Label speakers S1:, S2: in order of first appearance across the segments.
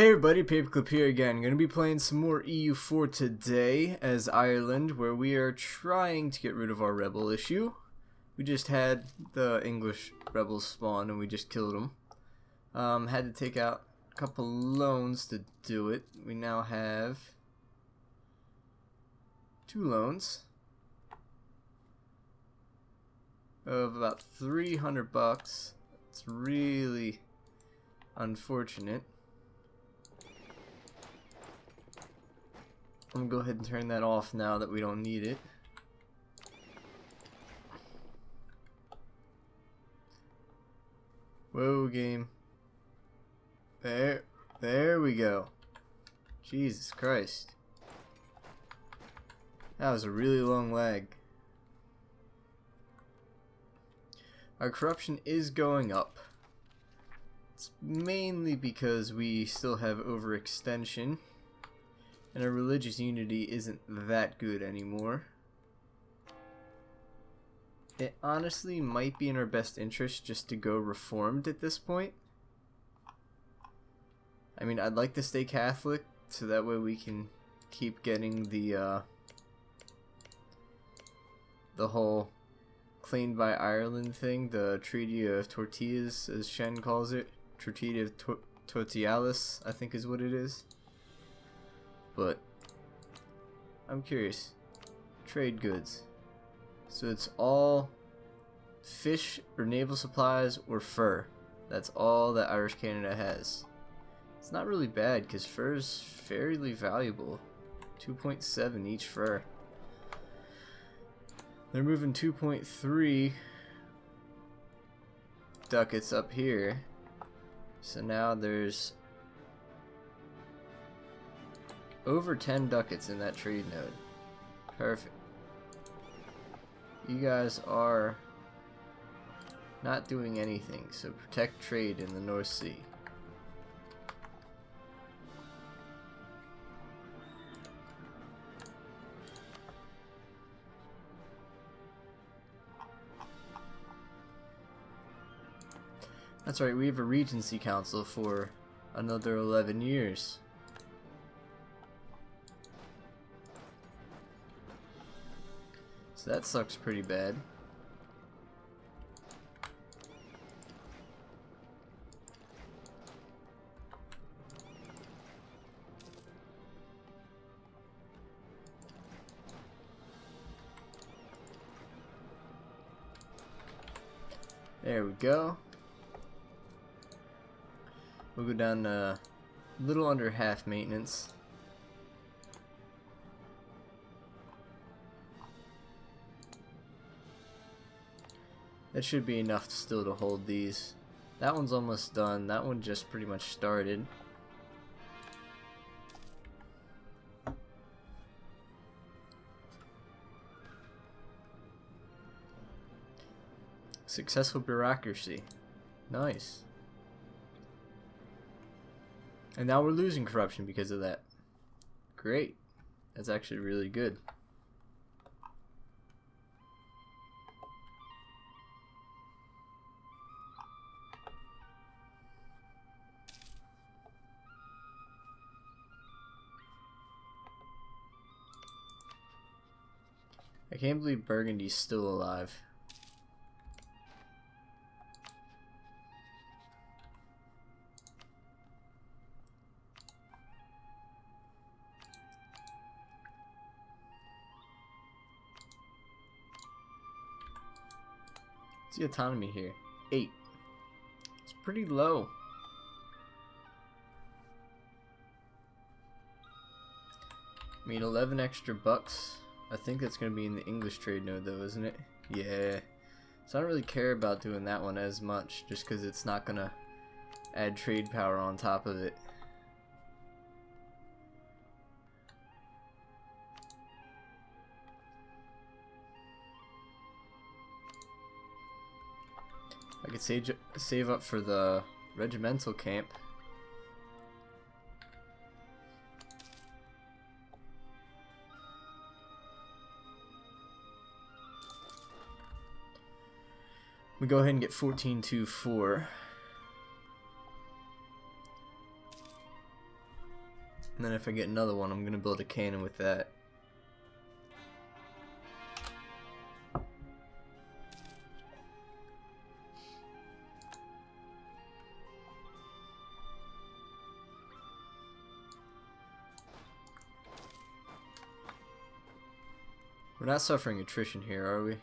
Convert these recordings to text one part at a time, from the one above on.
S1: Hey everybody, Paperclip here again. Going to be playing some more EU4 today as Ireland, where we are trying to get rid of our rebel issue. We just had the English rebels spawn and we just killed them. Had to take out a couple loans to do it. We now have 2 loans of about 300 bucks. It's really unfortunate. I'm gonna go ahead and turn that off now that we don't need it. Whoa, game. There we go. Jesus Christ. That was a really long lag. Our corruption is going up. It's mainly because we still have overextension. And our religious unity isn't that good anymore. It honestly might be in our best interest just to go reformed at this point. I mean, I'd like to stay Catholic, so that way we can keep getting the whole cleaned by Ireland thing, the Treaty of Tortillas, as Shen calls it. Treaty of Tortillas, I think is what it is. But I'm curious. Trade goods. So it's all fish or naval supplies or fur. That's all that Irish Canada has. It's not really bad because fur is fairly valuable. 2.7 each fur. They're moving 2.3 ducats up here. So now there's over 10 ducats in that trade node. Perfect. You guys are not doing anything, so protect trade in the North Sea. That's right, we have a Regency Council for another 11 years. So that sucks pretty bad. There we go. We'll go down a little under half maintenance. That should be enough still to hold these. That one's almost done. That one just pretty much started. Successful bureaucracy. Nice. And now we're losing corruption because of that. Great. That's actually really good. I can't believe Burgundy's still alive. What's the autonomy here? 8. It's pretty low. I mean, 11 extra bucks. I think that's going to be in the English trade node though, isn't it? Yeah. So I don't really care about doing that one as much, just because it's not going to add trade power on top of it. I could save up for the regimental camp. We go ahead and get 1424. And then if I get another one, I'm gonna build a cannon with that. We're not suffering attrition here, are we?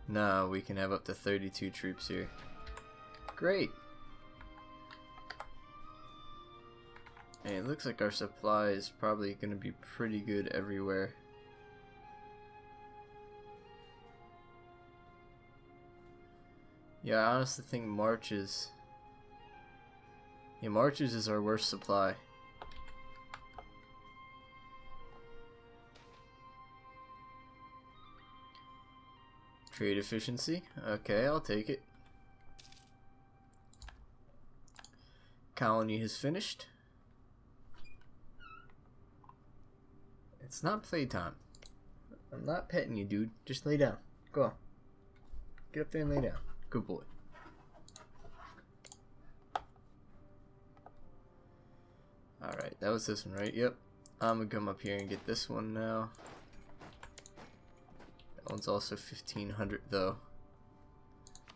S1: No, we can have up to 32 troops here. Great! And it looks like our supply is probably going to be pretty good everywhere. Yeah, I honestly think Marches... Yeah, Marches is our worst supply. Trade efficiency. Okay, I'll take it. Colony has finished. It's not playtime. I'm not petting you, dude. Just lay down. Go on. Get up there and lay down. Good boy. Alright, that was this one, right? Yep. I'm gonna come up here and get this one now. That one's also 1500 though.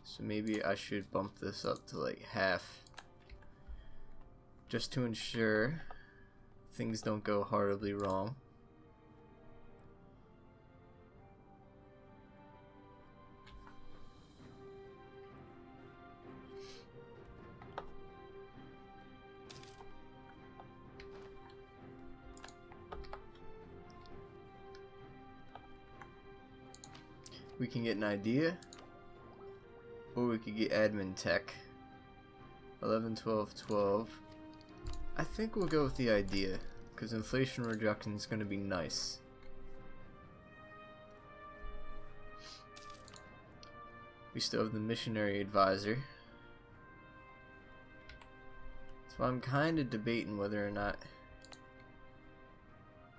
S1: So maybe I should bump this up to like half. Just to ensure things don't go horribly wrong. We can get an idea, or we could get admin tech. 11, 12, 12. I think we'll go with the idea, because inflation reduction is going to be nice. We still have the missionary advisor. So I'm kind of debating whether or not,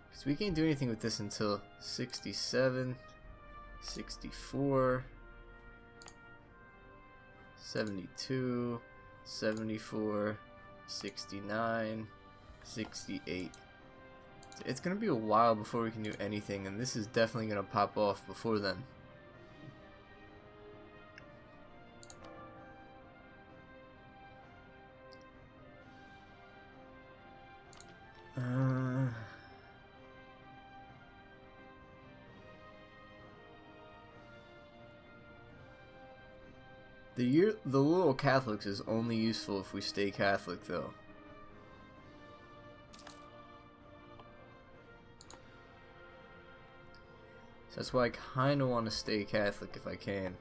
S1: because we can't do anything with this until 67. 64, 72, 74, 69, 68. It's gonna be a while before we can do anything, and this is definitely gonna pop off before then. The little Catholics is only useful if we stay Catholic, though. So that's why I kind of want to stay Catholic if I can.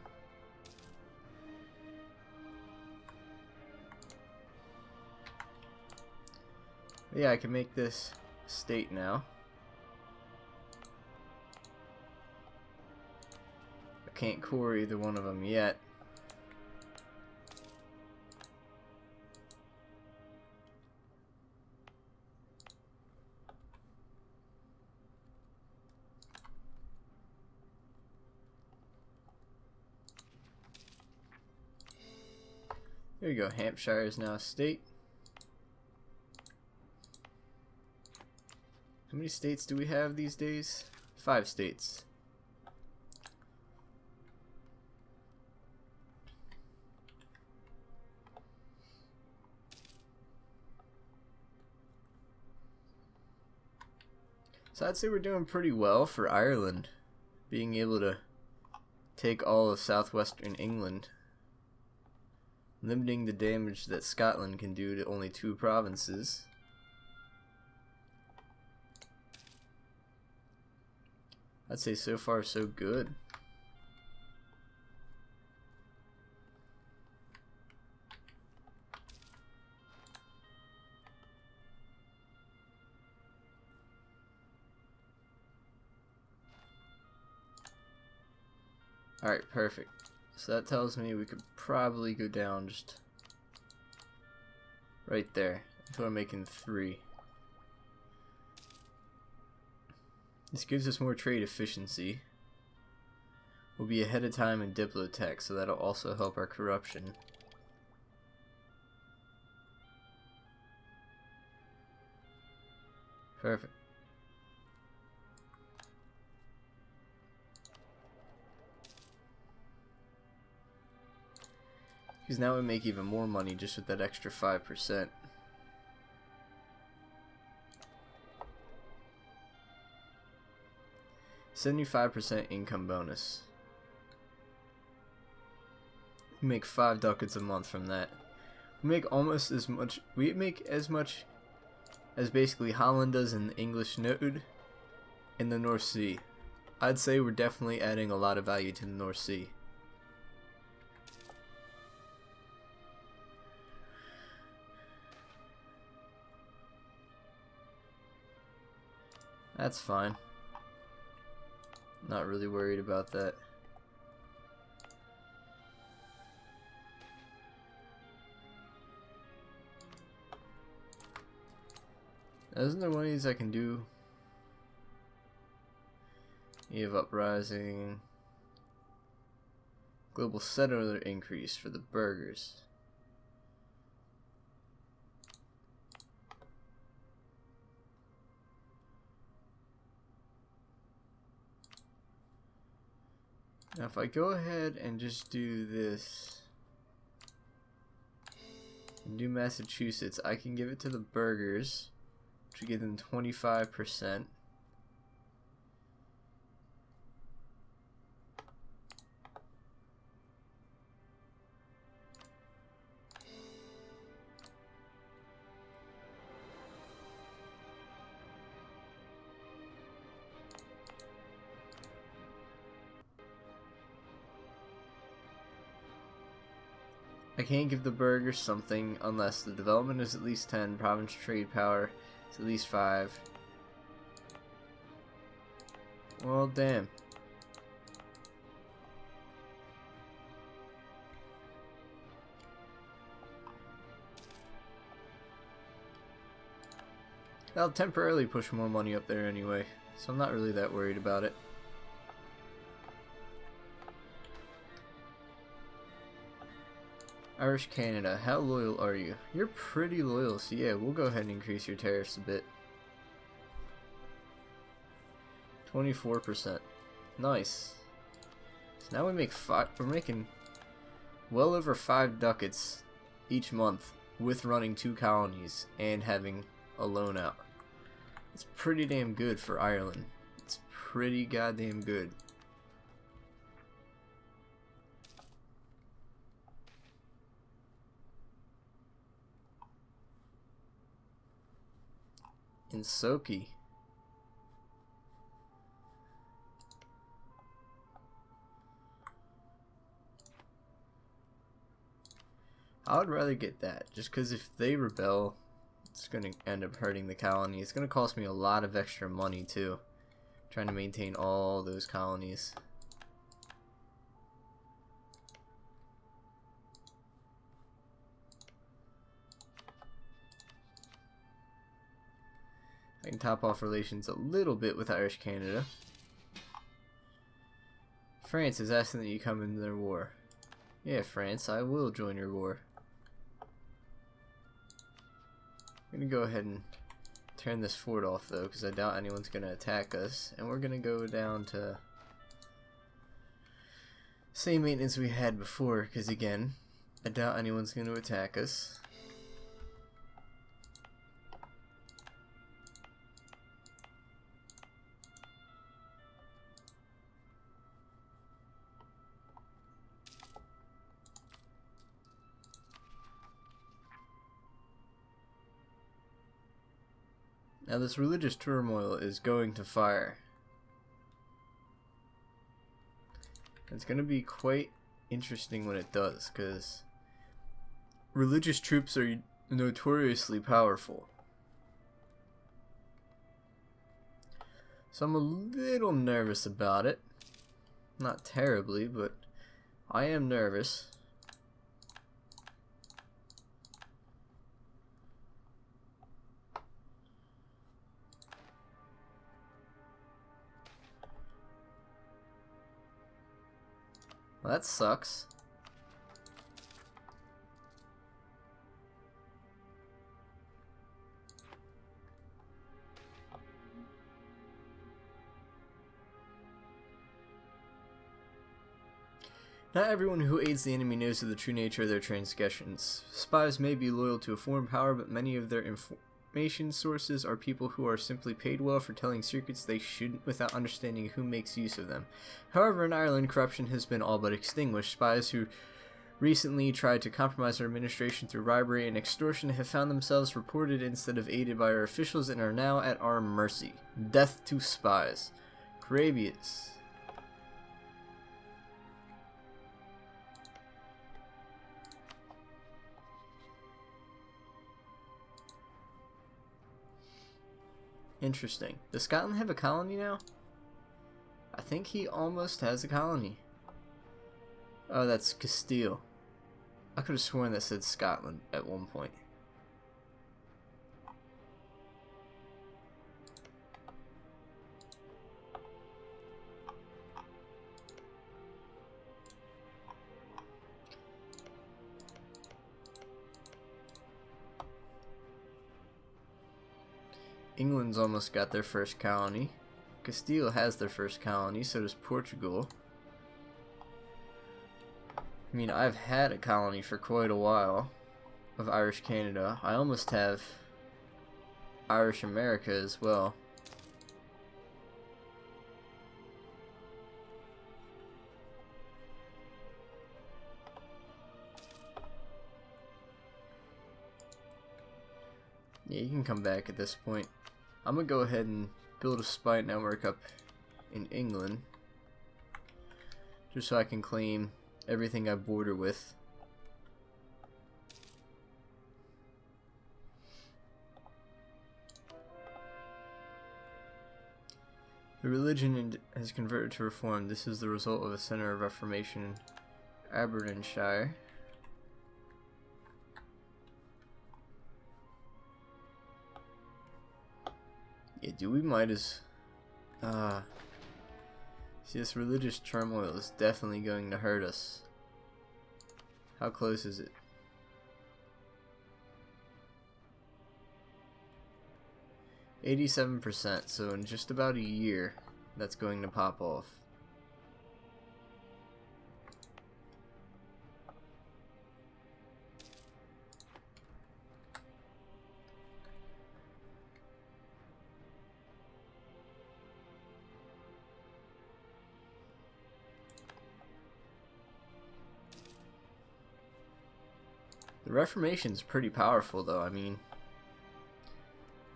S1: But yeah, I can make this state now. I can't core either one of them yet. There you go, Hampshire is now a state. How many states do we have these days? 5 states. So I'd say we're doing pretty well for Ireland, being able to take all of southwestern England. Limiting the damage that Scotland can do to only 2 provinces. I'd say so far so good. Alright, perfect. So that tells me we could probably go down just right there until we're making 3. This gives us more trade efficiency. We'll be ahead of time in Diplotech, so that'll also help our corruption. Perfect. Because now we make even more money just with that extra 5%. $75% income bonus. We make 5 ducats a month from that. We make almost as much. We make as much as basically Holland does in the English node in the North Sea. I'd say we're definitely adding a lot of value to the North Sea. That's fine. Not really worried about that. Isn't there one of these I can do? Eve Uprising. Global settler increase for the burgers. Now if I go ahead and just do this and do Massachusetts, I can give it to the burgers, which will give them 25%. I can't give the burgers something unless the development is at least 10, province trade power is at least 5. Well, damn. I'll temporarily push more money up there anyway, so I'm not really that worried about it. Irish Canada, how loyal are you? You're pretty loyal, so yeah, we'll go ahead and increase your tariffs a bit. 24%. Nice. So now we make we're making well over 5 ducats each month with running 2 colonies and having a loan out. It's pretty damn good for Ireland. It's pretty goddamn good. In Soki. I would rather get that, just because if they rebel, it's going to end up hurting the colony. It's going to cost me a lot of extra money too, trying to maintain all those colonies. I can top off relations a little bit with Irish Canada. France is asking that you come into their war. Yeah, France, I will join your war. I'm gonna go ahead and turn this fort off though, because I doubt anyone's gonna attack us. And we're gonna go down to same maintenance we had before, because again, I doubt anyone's gonna attack us. Now this religious turmoil is going to fire. It's going to be quite interesting when it does, because religious troops are notoriously powerful. So I'm a little nervous about it. Not terribly, but I am nervous. Well, that sucks. Not everyone who aids the enemy knows of the true nature of their transgressions. Spies may be loyal to a foreign power, but many of their information sources are people who are simply paid well for telling secrets they shouldn't without understanding who makes use of them. However, in Ireland, corruption has been all but extinguished. Spies who recently tried to compromise our administration through bribery and extortion have found themselves reported instead of aided by our officials and are now at our mercy. Death to spies. Carabias. Interesting. Does Scotland have a colony now? I think he almost has a colony. Oh, that's Castile. I could have sworn that said Scotland at one point. England's almost got their first colony. Castile has their first colony, so does Portugal. I mean, I've had a colony for quite a while of Irish Canada. I almost have Irish America as well. Yeah, you can come back at this point. I'm gonna go ahead and build a spy network up in England, just so I can claim everything I border with. The religion has converted to reform. This is the result of a center of Reformation in Aberdeenshire. Yeah, dude, we might as... see, this religious turmoil is definitely going to hurt us. How close is it? %, so in just about a year, that's going to pop off. The Reformation's pretty powerful, though. I mean,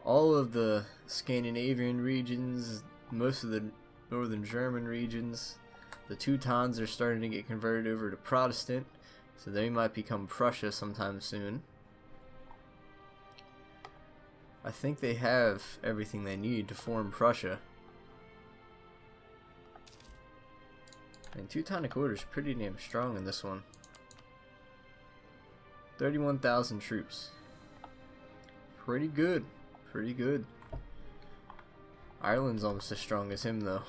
S1: all of the Scandinavian regions, most of the northern German regions, the Teutons are starting to get converted over to Protestant, so they might become Prussia sometime soon. I think they have everything they need to form Prussia. And Teutonic Order's pretty damn strong in this one. 31,000 troops. Pretty good. Pretty good. Ireland's almost as strong as him, though.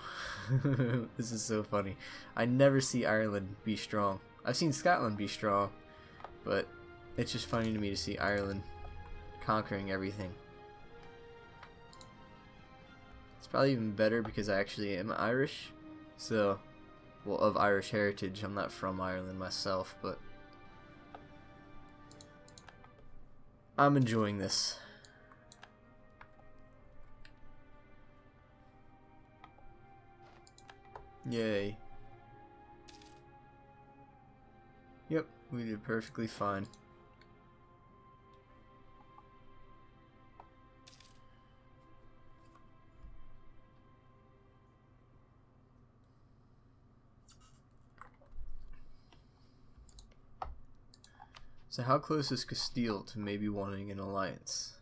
S1: This is so funny. I never see Ireland be strong. I've seen Scotland be strong, but it's just funny to me to see Ireland conquering everything. It's probably even better because I actually am Irish. So, well, of Irish heritage. I'm not from Ireland myself, but I'm enjoying this. Yay. Yep, we did perfectly fine. So how close is Castile to maybe wanting an alliance?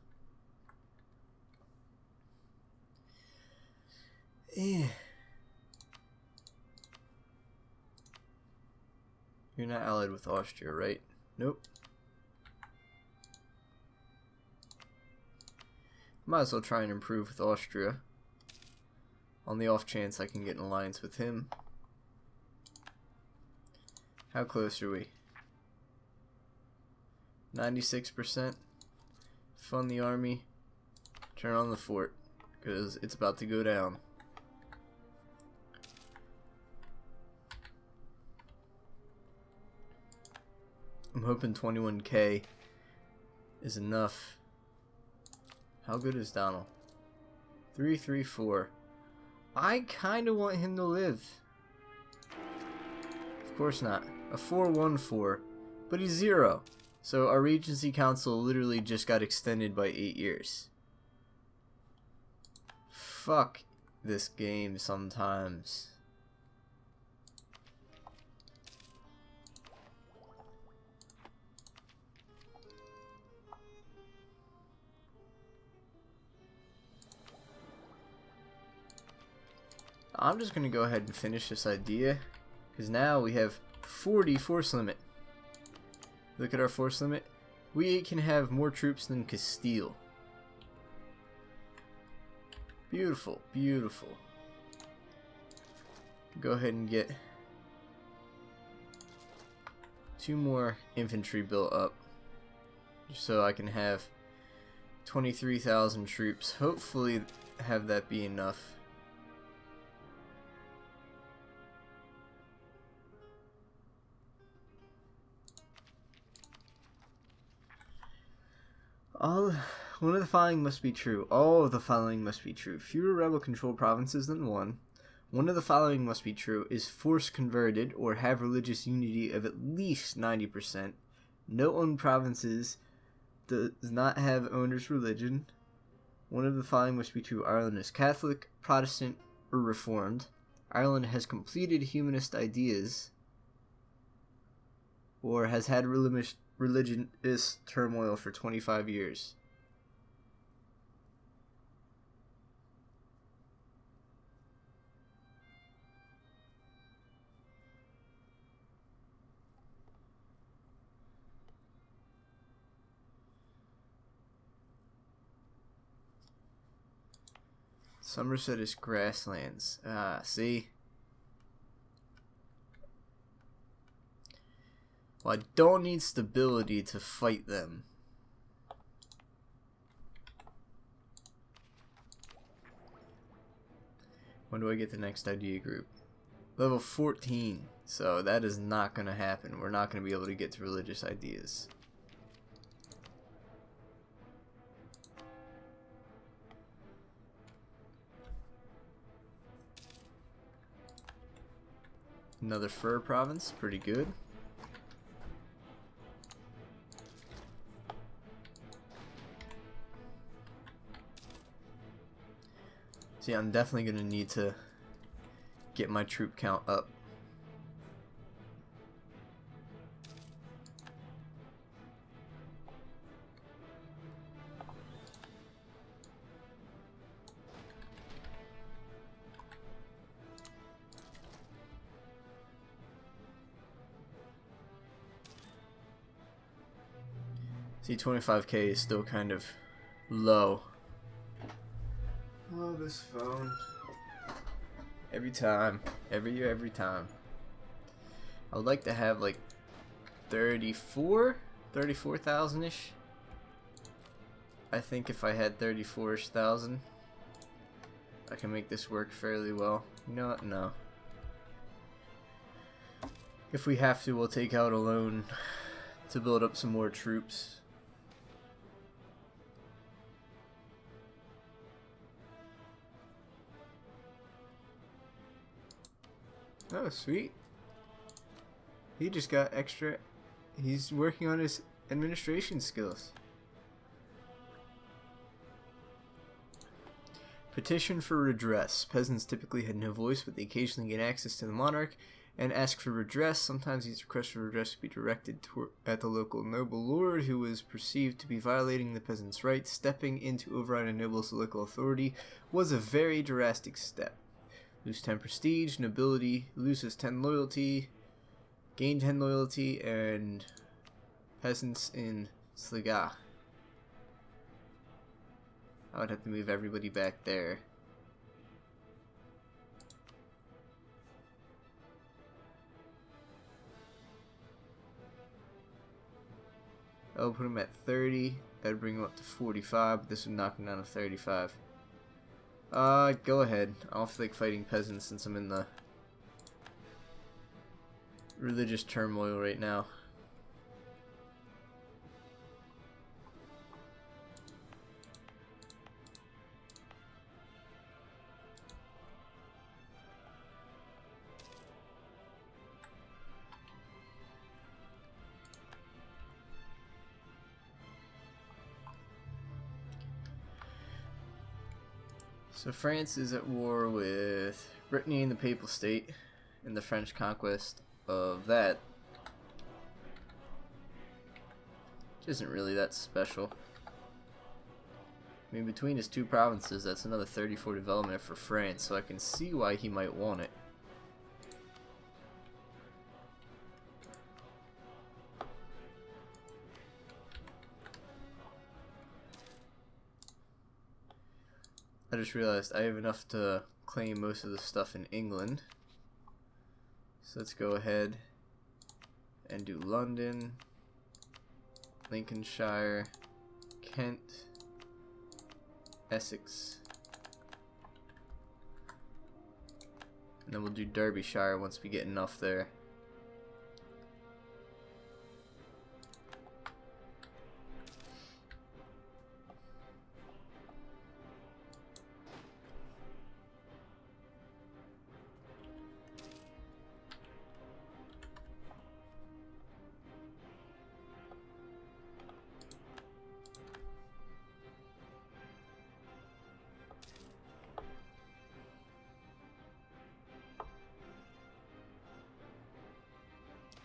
S1: Eh. You're not allied with Austria, right? Nope. Might as well try and improve with Austria. On the off chance I can get an alliance with him. How close are we? 96%. Fund the army. Turn on the fort, because it's about to go down. I'm hoping 21k is enough. How good is Donald? 334. I kind of want him to live. Of course not. A 414. But he's 0. So our Regency Council literally just got extended by 8 years. Fuck this game sometimes. I'm just going to go ahead and finish this idea, because now we have 40 force limit. Look at our force limit. We can have more troops than Castile. Beautiful, beautiful. Go ahead and get 2 more infantry built up, just so I can have 23,000 troops. Hopefully have that be enough. One of the following must be true. All of the following must be true. Fewer rebel-controlled provinces than one. One of the following must be true. Is force converted or have religious unity of at least 90%. No owned provinces does not have owner's religion. One of the following must be true. Ireland is Catholic, Protestant, or Reformed. Ireland has completed humanist ideas or has had religious turmoil for 25 years. Somerset is grasslands. Ah, see? Well, I don't need stability to fight them. When do I get the next idea group? Level 14. So that is not going to happen. We're not going to be able to get to religious ideas. Another fur province. Pretty good. See, I'm definitely going to need to get my troop count up. See, 25k is still kind of low. Oh, this phone. Every time. Every year, every time. I would like to have like 34,000-ish. I think if I had 34-ish thousand, I can make this work fairly well. You know what? No. If we have to, we'll take out a loan to build up some more troops. Oh, sweet. He just got extra. He's working on his administration skills. Petition for redress. Peasants typically had no voice, but they occasionally gain access to the monarch and ask for redress. Sometimes these requests for redress would be directed at the local noble lord who was perceived to be violating the peasants' rights. Stepping in to override a noble's local authority was a very drastic step. Lose 10 prestige, nobility, loses 10 loyalty, gain 10 loyalty, and peasants in Sliga. I would have to move everybody back there. I'll put him at 30. That'd bring him up to 45, but this would knock him down to 35. Go ahead. I don't feel like fighting peasants since I'm in the religious turmoil right now. So France is at war with Brittany and the Papal State in the French conquest of that. Which isn't really that special. I mean, between his two provinces, that's another 34 development for France, so I can see why he might want it. I just realized I have enough to claim most of the stuff in England. So let's go ahead and do London, Lincolnshire, Kent, Essex, and then we'll do Derbyshire once we get enough there.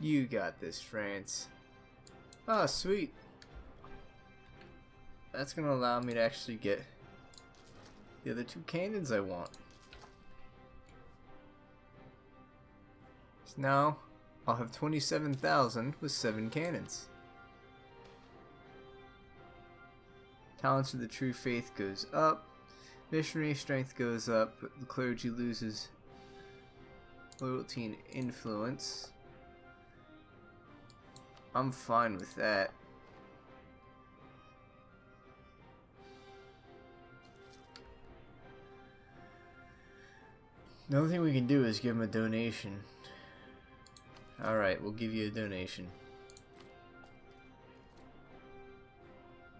S1: You got this, France. Oh, sweet. That's gonna allow me to actually get the other two cannons I want. So now I'll have 27,000 with 7 cannons. Talents of the true faith goes up. Missionary strength goes up. The clergy loses loyalty and influence. I'm fine with that. The only thing we can do is give him a donation. Alright, we'll give you a donation.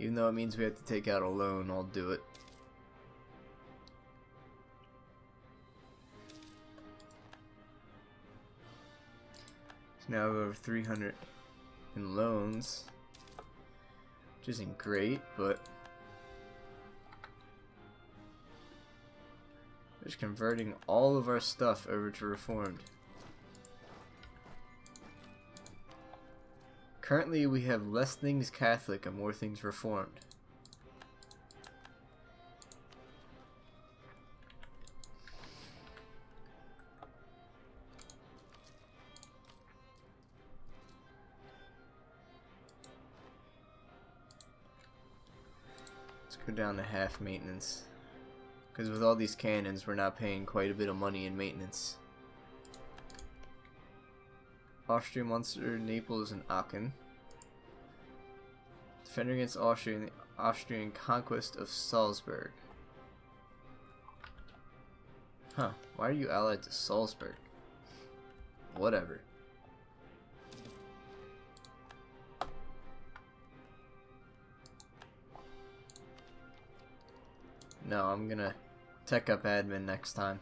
S1: Even though it means we have to take out a loan, I'll do it. So now we have over 300 in loans, which isn't great, but just converting all of our stuff over to Reformed. Currently we have less things Catholic and more things Reformed. Go down to half maintenance, because with all these cannons we're not paying quite a bit of money in maintenance. Austria, Munster, Naples, and Aachen. Defending against Austria in the Austrian conquest of Salzburg. Huh, why are you allied to Salzburg? Whatever. No, I'm gonna tech up admin next time.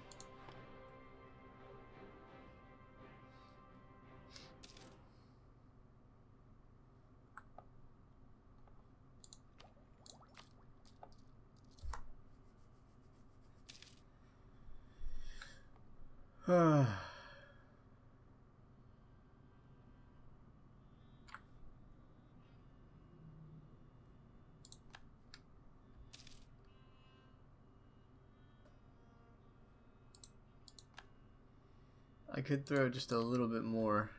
S1: I could throw just a little bit more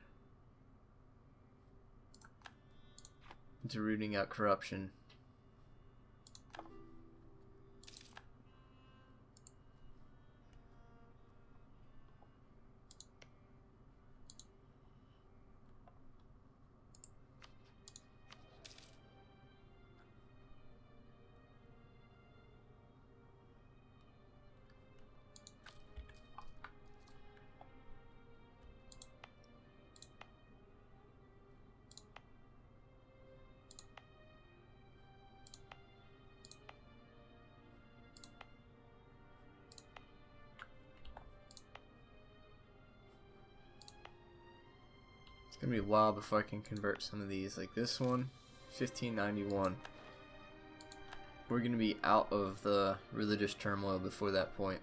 S1: into rooting out corruption. It's gonna be a while before I can convert some of these, like this one, 1591. we're going to be out of the religious turmoil before that point.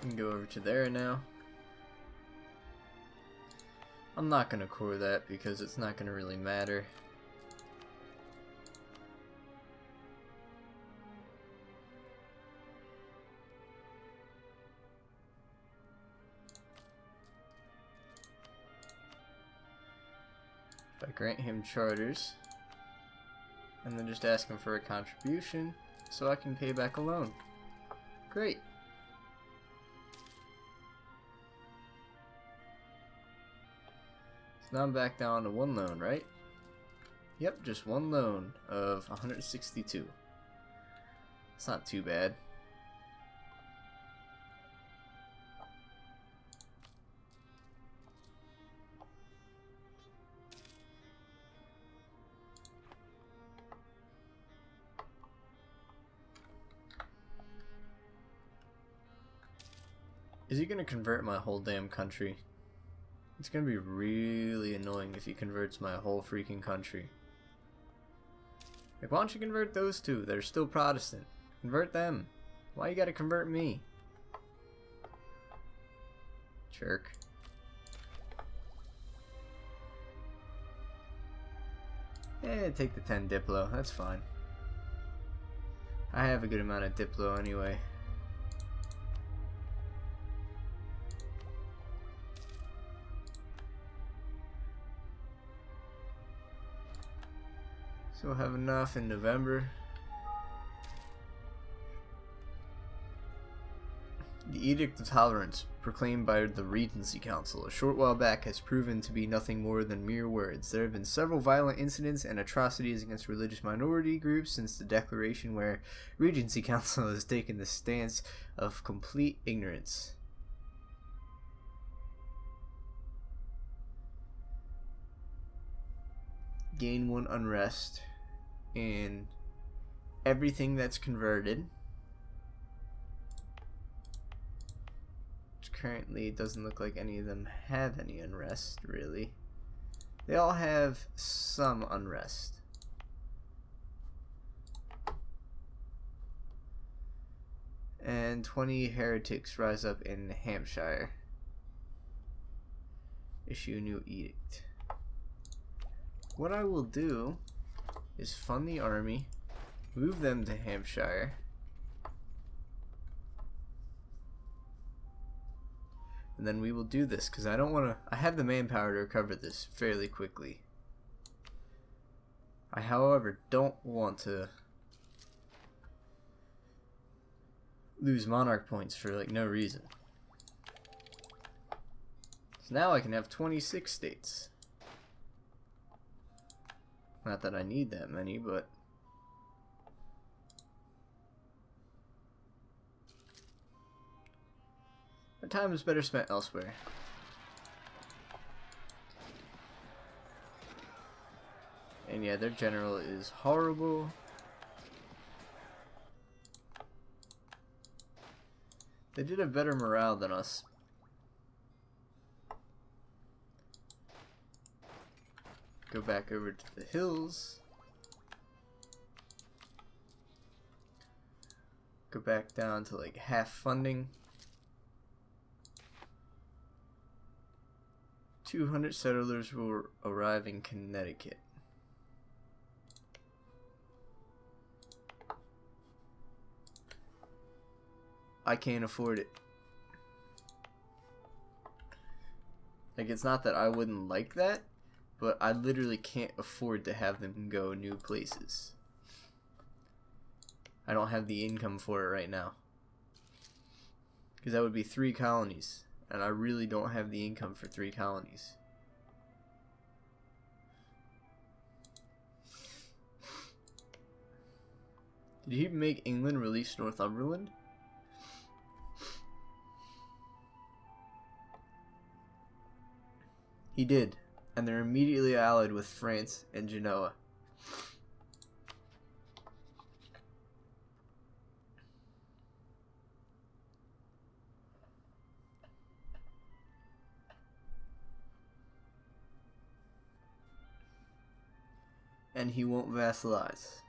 S1: We can go over to there now. I'm not going to core that because it's not going to really matter. If I grant him charters, and then just ask him for a contribution so I can pay back a loan. Great. So now I'm back down to one loan, right? Yep, just one loan of 162. It's not too bad. Is he gonna convert my whole damn country? It's gonna be really annoying if he converts my whole freaking country. Like, why don't you convert those two that are still Protestant? Convert them. Why you gotta convert me? Jerk. Eh, take the 10 Diplo, that's fine. I have a good amount of Diplo anyway. So we'll have enough in November. The Edict of Tolerance, proclaimed by the Regency Council a short while back, has proven to be nothing more than mere words. There have been several violent incidents and atrocities against religious minority groups since the declaration, where Regency Council has taken the stance of complete ignorance. Gain 1 unrest in everything that's converted. Which currently doesn't look like any of them have any unrest, really. They all have some unrest. And 20 heretics rise up in Hampshire. Issue new edict. What I will do is fund the army, move them to Hampshire, and then we will do this, because I don't want to. I have the manpower to recover this fairly quickly. I, however, don't want to lose monarch points for like no reason. So now I can have 26 states. Not that I need that many, but my time is better spent elsewhere. And yeah, their general is horrible. They did have better morale than us. Go back over to the hills. Go back down to like half funding. 200 settlers will arrive in Connecticut. I can't afford it. Like, it's not that I wouldn't like that, but I literally can't afford to have them go new places. I don't have the income for it right now. Because that would be 3 colonies. And I really don't have the income for 3 colonies. Did he make England release Northumberland? He did. And they're immediately allied with France and Genoa. and he won't vassalize.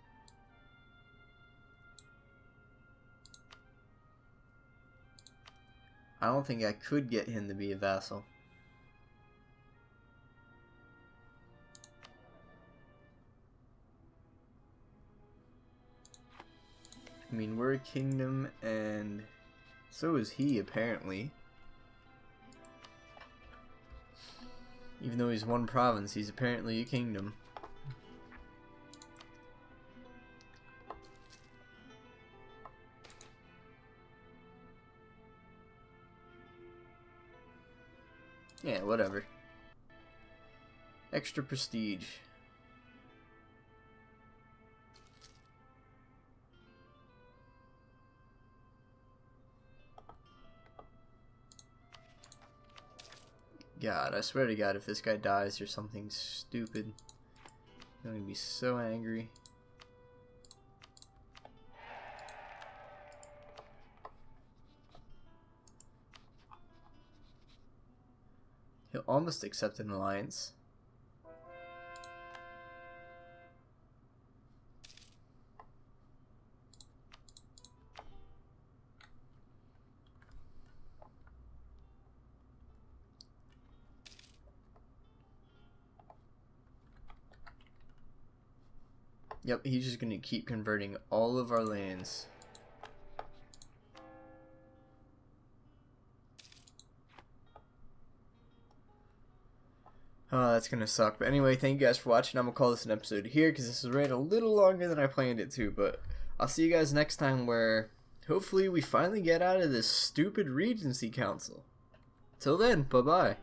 S1: I don't think I could get him to be a vassal. I mean, we're a kingdom, and so is he, apparently. Even though he's one province, he's apparently a kingdom. Yeah, whatever. Extra prestige. God, I swear to God, if this guy dies or something stupid, I'm gonna be so angry. He'll almost accept an alliance. Yep, he's just gonna keep converting all of our lands. Oh, that's gonna suck. But anyway, thank you guys for watching. I'm gonna call this an episode here because this was ran a little longer than I planned it to. But I'll see you guys next time, where hopefully we finally get out of this stupid Regency Council. Till then, bye-bye.